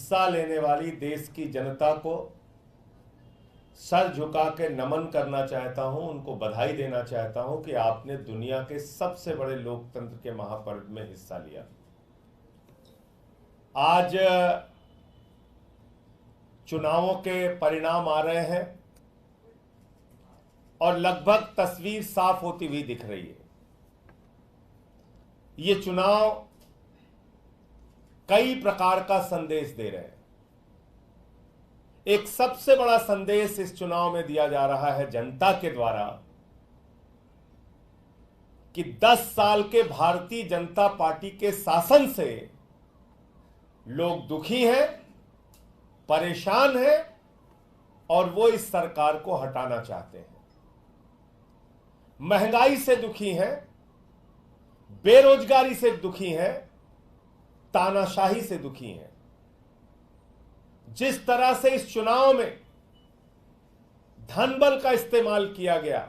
हिस्सा लेने वाली देश की जनता को सर झुका के नमन करना चाहता हूं, उनको बधाई देना चाहता हूं कि आपने दुनिया के सबसे बड़े लोकतंत्र के महापर्व में हिस्सा लिया। आज चुनावों के परिणाम आ रहे हैं और लगभग तस्वीर साफ होती हुई दिख रही है। ये चुनाव कई प्रकार का संदेश दे रहे हैं। एक सबसे बड़ा संदेश इस चुनाव में दिया जा रहा है जनता के द्वारा कि 10 साल के भारतीय जनता पार्टी के शासन से लोग दुखी हैं, परेशान हैं और वो इस सरकार को हटाना चाहते हैं। महंगाई से दुखी हैं, बेरोजगारी से दुखी हैं, तानाशाही से दुखी हैं। जिस तरह से इस चुनाव में धनबल का इस्तेमाल किया गया,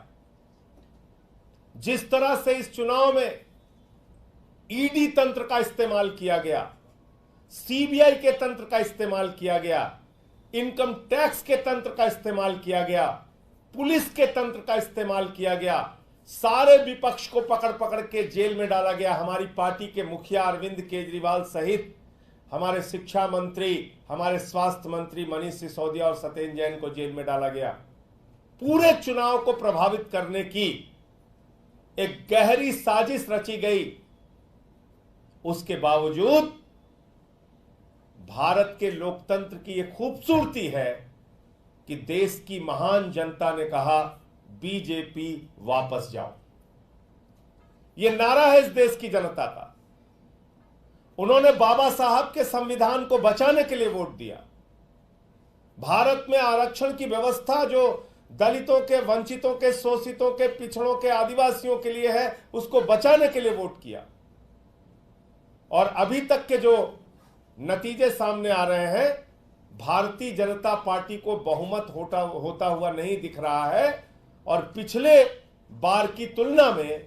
जिस तरह से इस चुनाव में ईडी तंत्र का इस्तेमाल किया गया, सीबीआई के तंत्र का इस्तेमाल किया गया, इनकम टैक्स के तंत्र का इस्तेमाल किया गया, पुलिस के तंत्र का इस्तेमाल किया गया, सारे विपक्ष को पकड़ पकड़ के जेल में डाला गया। हमारी पार्टी के मुखिया अरविंद केजरीवाल सहित हमारे शिक्षा मंत्री, हमारे स्वास्थ्य मंत्री मनीष सिसोदिया और सत्येंद्र जैन को जेल में डाला गया। पूरे चुनाव को प्रभावित करने की एक गहरी साजिश रची गई। उसके बावजूद भारत के लोकतंत्र की यह खूबसूरती है कि देश की महान जनता ने कहा बीजेपी वापस जाओ। यह नारा है इस देश की जनता का। उन्होंने बाबा साहब के संविधान को बचाने के लिए वोट दिया। भारत में आरक्षण की व्यवस्था जो दलितों के, वंचितों के, शोषितों के, पिछड़ों के, आदिवासियों के लिए है, उसको बचाने के लिए वोट किया। और अभी तक के जो नतीजे सामने आ रहे हैं, भारतीय जनता पार्टी को बहुमत होता हुआ नहीं दिख रहा है और पिछले बार की तुलना में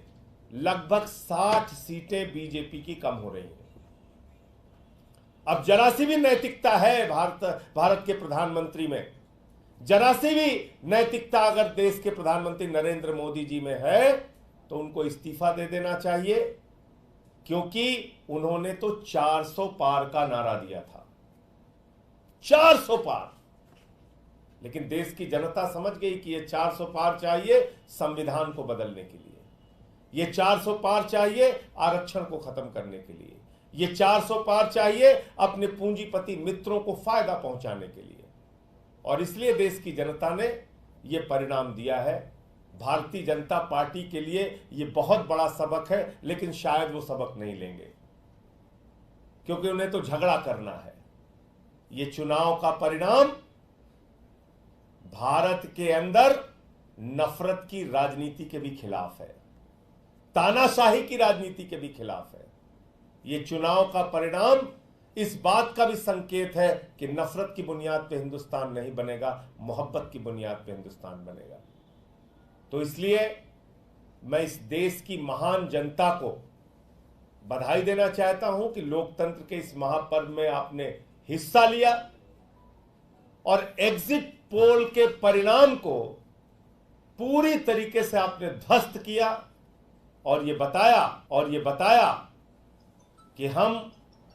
लगभग 60 सीटें बीजेपी की कम हो रही हैं। अब जरा सी भी नैतिकता है भारत के प्रधानमंत्री में, जरा सी भी नैतिकता अगर देश के प्रधानमंत्री नरेंद्र मोदी जी में है तो उनको इस्तीफा दे देना चाहिए, क्योंकि उन्होंने तो 400 पार का नारा दिया था। 400 पार। लेकिन देश की जनता समझ गई कि ये 400 पार चाहिए संविधान को बदलने के लिए, ये 400 पार चाहिए आरक्षण को खत्म करने के लिए, ये 400 पार चाहिए अपने पूंजीपति मित्रों को फायदा पहुंचाने के लिए। और इसलिए देश की जनता ने यह परिणाम दिया है। भारतीय जनता पार्टी के लिए यह बहुत बड़ा सबक है, लेकिन शायद वो सबक नहीं लेंगे, क्योंकि उन्हें तो झगड़ा करना है। यह चुनाव का परिणाम भारत के अंदर नफरत की राजनीति के भी खिलाफ है, तानाशाही की राजनीति के भी खिलाफ है। यह चुनाव का परिणाम इस बात का भी संकेत है कि नफरत की बुनियाद पे हिंदुस्तान नहीं बनेगा, मोहब्बत की बुनियाद पे हिंदुस्तान बनेगा। तो इसलिए मैं इस देश की महान जनता को बधाई देना चाहता हूं कि लोकतंत्र के इस महापर्व में आपने हिस्सा लिया और एग्जिट पोल के परिणाम को पूरी तरीके से आपने ध्वस्त किया और ये बताया कि हम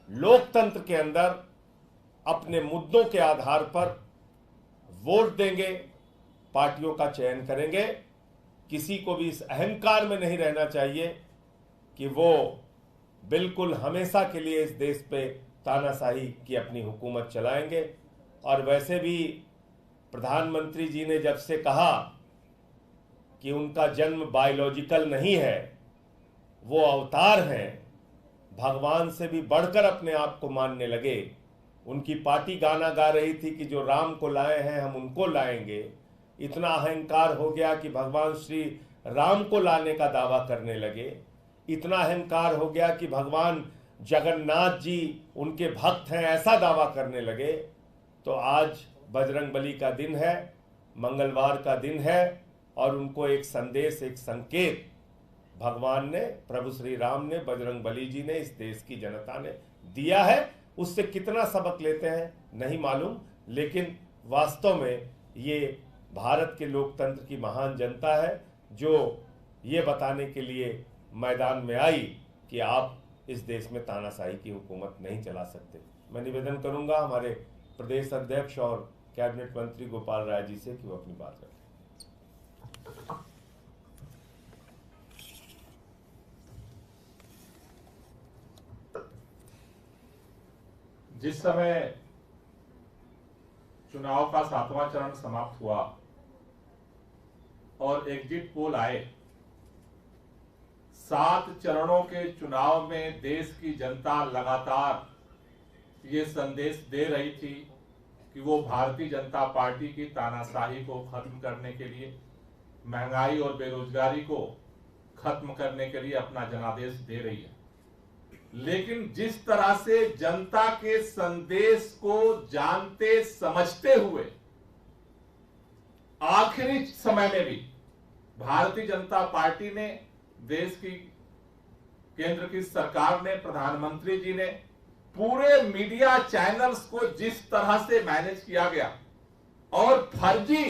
लोकतंत्र के अंदर अपने मुद्दों के आधार पर वोट देंगे, पार्टियों का चयन करेंगे। किसी को भी इस अहंकार में नहीं रहना चाहिए कि वो बिल्कुल हमेशा के लिए इस देश पे तानाशाही की अपनी हुकूमत चलाएंगे। और वैसे भी प्रधानमंत्री जी ने जब से कहा कि उनका जन्म बायोलॉजिकल नहीं है, वो अवतार हैं, भगवान से भी बढ़कर अपने आप को मानने लगे। उनकी पार्टी गाना गा रही थी कि जो राम को लाए हैं हम उनको लाएंगे। इतना अहंकार हो गया कि भगवान श्री राम को लाने का दावा करने लगे। इतना अहंकार हो गया कि भगवान जगन्नाथ जी उनके भक्त हैं, ऐसा दावा करने लगे। तो आज बजरंगबली का दिन है, मंगलवार का दिन है और उनको एक संदेश, एक संकेत भगवान ने, प्रभु श्री राम ने, बजरंगबली जी ने, इस देश की जनता ने दिया है। उससे कितना सबक लेते हैं नहीं मालूम, लेकिन वास्तव में ये भारत के लोकतंत्र की महान जनता है जो ये बताने के लिए मैदान में आई कि आप इस देश में तानाशाही की हुकूमत नहीं चला सकते। मैं निवेदन करूंगा हमारे प्रदेश अध्यक्ष और कैबिनेट मंत्री गोपाल राय जी से कि वो अपनी बात रखें। जिस समय चुनाव का 7वां चरण समाप्त हुआ और एग्जिट पोल आए, 7 चरणों के चुनाव में देश की जनता लगातार ये संदेश दे रही थी कि वो भारतीय जनता पार्टी की तानाशाही को खत्म करने के लिए, महंगाई और बेरोजगारी को खत्म करने के लिए अपना जनादेश दे रही है। लेकिन जिस तरह से जनता के संदेश को जानते समझते हुए आखिरी समय में भी भारतीय जनता पार्टी ने, देश की केंद्र की सरकार ने, प्रधानमंत्री जी ने पूरे मीडिया चैनल्स को जिस तरह से मैनेज किया गया और फर्जी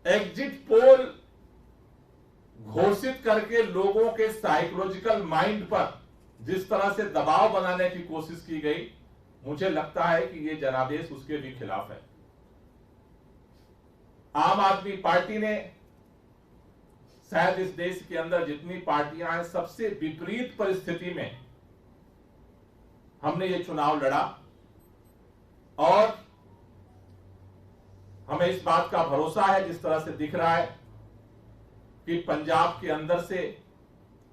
एग्जिट पोल घोषित करके लोगों के साइकोलॉजिकल माइंड पर जिस तरह से दबाव बनाने की कोशिश की गई, मुझे लगता है कि यह जनादेश उसके भी खिलाफ है। आम आदमी पार्टी ने शायद इस देश के अंदर जितनी पार्टियां हैं सबसे विपरीत परिस्थिति में हमने ये चुनाव लड़ा और हमें इस बात का भरोसा है, जिस तरह से दिख रहा है कि पंजाब के अंदर से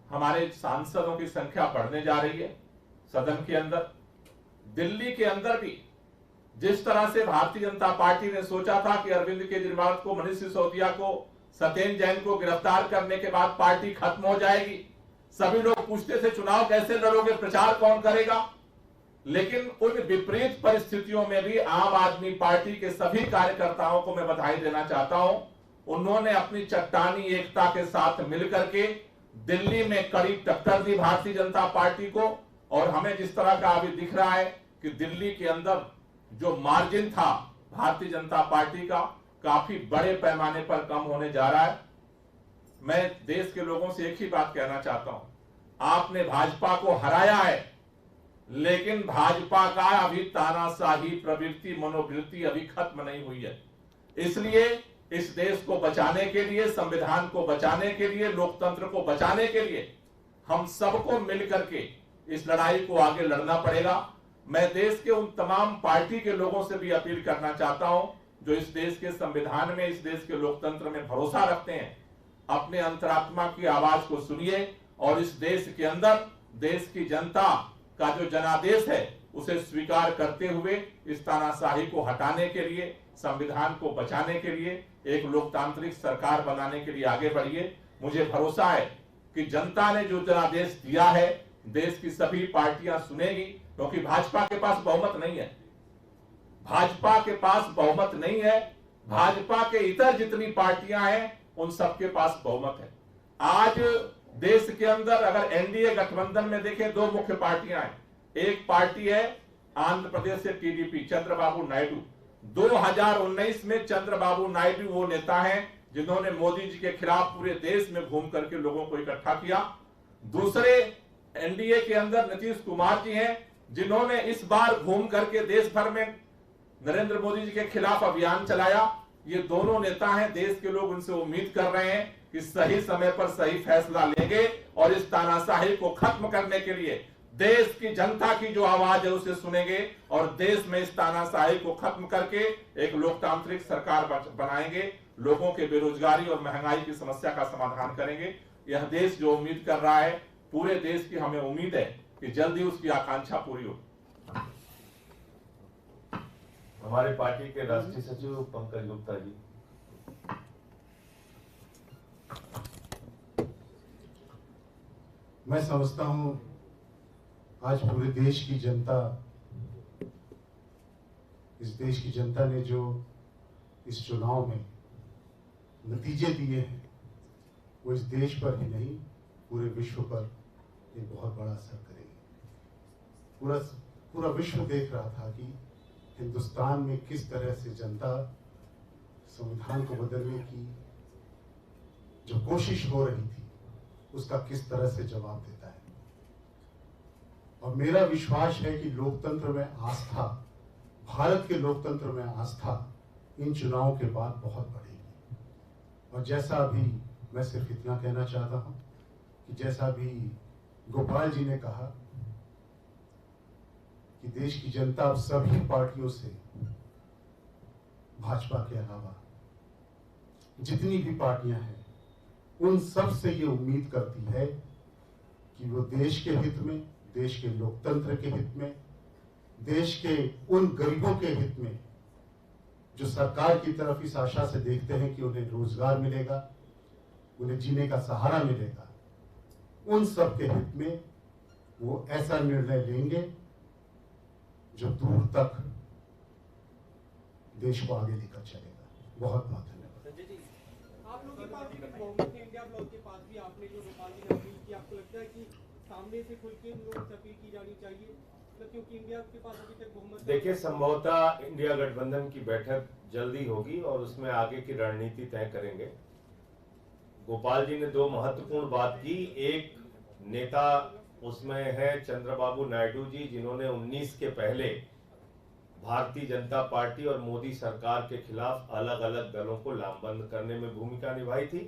हमारे सांसदों की संख्या बढ़ने जा रही है सदन के अंदर। दिल्ली के अंदर भी जिस तरह से भारतीय जनता पार्टी ने सोचा था कि अरविंद केजरीवाल को, मनीष सिसोदिया को, सत्येंद्र जैन को गिरफ्तार करने के बाद पार्टी खत्म हो जाएगी। सभी लोग पूछते थे चुनाव कैसे लड़ोगे, प्रचार कौन करेगा। लेकिन उन विपरीत परिस्थितियों में भी आम आदमी पार्टी के सभी कार्यकर्ताओं को मैं बधाई देना चाहता हूं। उन्होंने अपनी चट्टानी एकता के साथ मिलकर के दिल्ली में कड़ी टक्कर दी भारतीय जनता पार्टी को। और हमें जिस तरह का अभी दिख रहा है कि दिल्ली के अंदर जो मार्जिन था भारतीय जनता पार्टी का, काफी बड़े पैमाने पर कम होने जा रहा है। मैं देश के लोगों से एक ही बात कहना चाहता हूं, आपने भाजपा को हराया है, लेकिन भाजपा का अभी तानाशाही प्रवृत्ति, मनोवृत्ति अभी खत्म नहीं हुई है। इसलिए इस देश को बचाने के लिए, संविधान को बचाने के लिए, लोकतंत्र को बचाने के लिए हम सबको मिलकर के इस लड़ाई को आगे लड़ना पड़ेगा। मैं देश के उन तमाम पार्टी के लोगों से भी अपील करना चाहता हूं जो इस देश के संविधान में, इस देश के लोकतंत्र में भरोसा रखते हैं। अपने अंतरात्मा की आवाज को सुनिए और इस देश के अंदर देश की जनता का जो जनादेश है उसे स्वीकार करते हुए इस तानाशाही को हटाने के लिए, संविधान को बचाने के लिए, एक लोकतांत्रिक सरकार बनाने के लिए आगे बढ़िए। मुझे भरोसा है कि जनता ने जो जनादेश दिया है देश की सभी पार्टियां सुनेगी, क्योंकि भाजपा के पास बहुमत नहीं है। भाजपा के पास बहुमत नहीं है। भाजपा के इतर जितनी पार्टियां हैं उन सबके पास बहुमत है। आज देश के अंदर अगर एनडीए गठबंधन में देखें, दो मुख्य पार्टियां हैं। एक पार्टी है आंध्र प्रदेश से टीडीपी, चंद्रबाबू नायडू। 2019 में चंद्रबाबू नायडू वो नेता हैं जिन्होंने मोदी जी के खिलाफ पूरे देश में घूम करके लोगों को इकट्ठा किया। दूसरे एनडीए के अंदर नीतीश कुमार जी हैं जिन्होंने इस बार घूम करके देश भर में नरेंद्र मोदी जी के खिलाफ अभियान चलाया। ये दोनों नेता हैं, देश के लोग उनसे उम्मीद कर रहे हैं कि सही समय पर सही फैसला लेंगे और इस तानाशाही को खत्म करने के लिए देश की जनता की जो आवाज है उसे सुनेंगे और देश में इस तानाशाही को खत्म करके एक लोकतांत्रिक सरकार बनाएंगे। लोगों के बेरोजगारी और महंगाई की समस्या का समाधान करेंगे। यह देश जो उम्मीद कर रहा है, पूरे देश की हमें उम्मीद है कि जल्दी उसकी आकांक्षा पूरी हो। हमारे पार्टी के राष्ट्रीय सचिव पंकज गुप्ता जी। मैं समझता हूं आज पूरे देश की जनता, इस देश की जनता ने जो इस चुनाव में नतीजे दिए हैं वो इस देश पर ही नहीं पूरे विश्व पर एक बहुत बड़ा असर करेंगे। पूरा पूरा विश्व देख रहा था कि हिंदुस्तान में किस तरह से जनता संविधान को बदलने की जो कोशिश हो रही थी उसका किस तरह से जवाब देता है। और मेरा विश्वास है कि लोकतंत्र में आस्था, भारत के लोकतंत्र में आस्था इन चुनावों के बाद बहुत बढ़ेगी। और जैसा अभी मैं सिर्फ इतना कहना चाहता हूं कि जैसा अभी गोपाल जी ने कहा कि देश की जनता अब सभी पार्टियों से, भाजपा के अलावा जितनी भी पार्टियां हैं, उन सब से ये उम्मीद करती है कि वो देश के हित में, देश के लोकतंत्र के हित में, देश के उन गरीबों के हित में जो सरकार की तरफ इस आशा से देखते हैं कि उन्हें रोजगार मिलेगा, उन्हें जीने का सहारा मिलेगा, उन सब के हित में वो ऐसा निर्णय लेंगे जो दूर तक देश को आगे लेकर चलेगा। बहुत बहुत धन्यवाद। संजय जी, आप लोगों के पास भी, बहुमत इंडिया ब्लॉक के पास भी आपने जो गोपाल जी ने अपील की, आपको लगता है कि सामने से खुल के इन लोगों से अपील की जानी चाहिए, मतलब क्योंकि इंडिया के पास अभी तक बहुमत। देखिए, संभवतः इंडिया गठबंधन की बैठक जल्दी होगी और उसमें आगे की रणनीति तय करेंगे। गोपाल जी ने दो महत्वपूर्ण बात की। एक नेता उसमें है चंद्रबाबू नायडू जी, जिन्होंने 19 के पहले भारतीय जनता पार्टी और मोदी सरकार के खिलाफ अलग अलग दलों को लामबंद करने में भूमिका निभाई थी।